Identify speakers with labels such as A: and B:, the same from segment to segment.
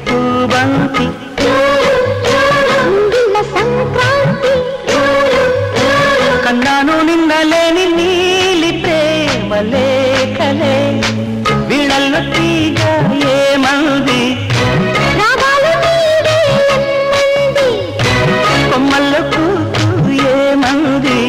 A: పూబంతి కన్నాను నిన్నలేని నీలి ప్రేమ లేఖలే వీణల్లో తీగ ఏమంది కొమ్మల్లో కూకు ఏమంది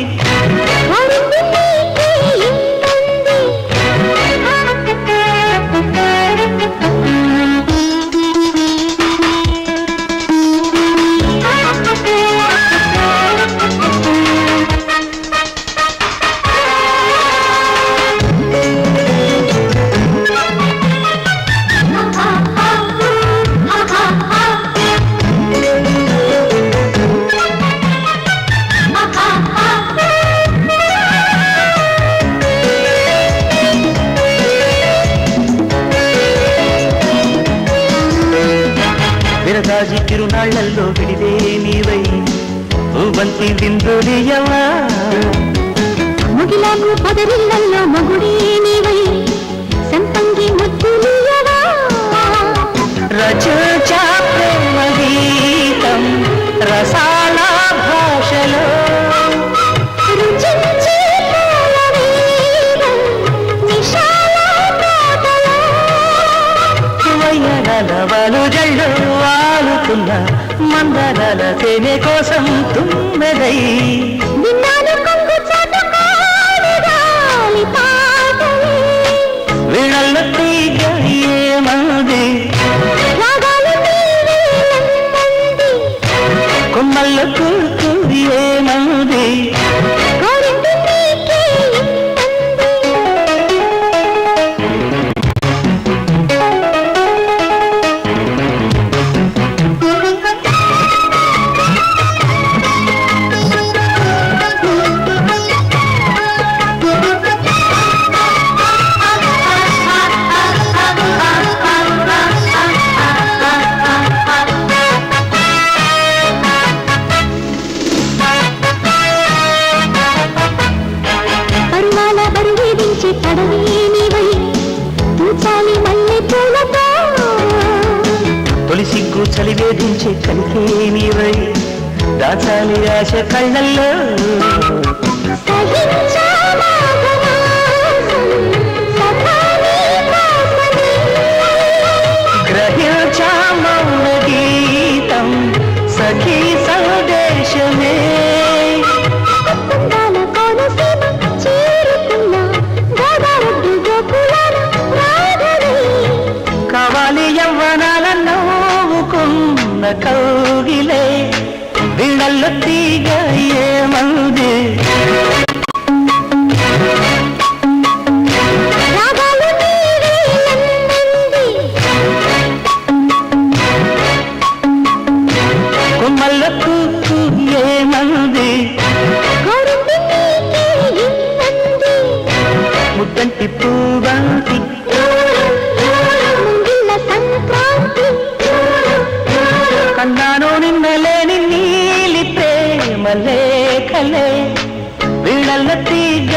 A: విరదాజి తిరునాళ్లలో విడిదే నీవై పూబంతి విందులియవా
B: ముగిలాకు పదరిళ్లలో మగుడే నీవై సంపంగి ముద్దులియవా
A: రచా ప్రేమ గీతం రసాల భాషలో
B: రుచించే
A: వయ్యనలవలు జళ్ళు వాలుతున్న మందనల తేనె కోసం తుమ్మెదై వీణల్లో తీగ ఏమంది కొమ్మల్లో కూకు ఏమంది తొలి సిగ్గు చలి వేధించే కలికే నీవై దాచాలి ఆశ కళ్ళల్లో గ్రహించా మౌన గీతం సఖీ సందేశమే కావాలి యవ్వనాల నవ్వుకున్న కౌగిలే వీణల్లో తీగ ఏమంది కొమ్మల్లో కూకు ఏమంది ముద్దంటి పూబంతి కన్నాను నిన్నలేని నీలి ప్రేమ లేఖలే వీణల్లో తీగ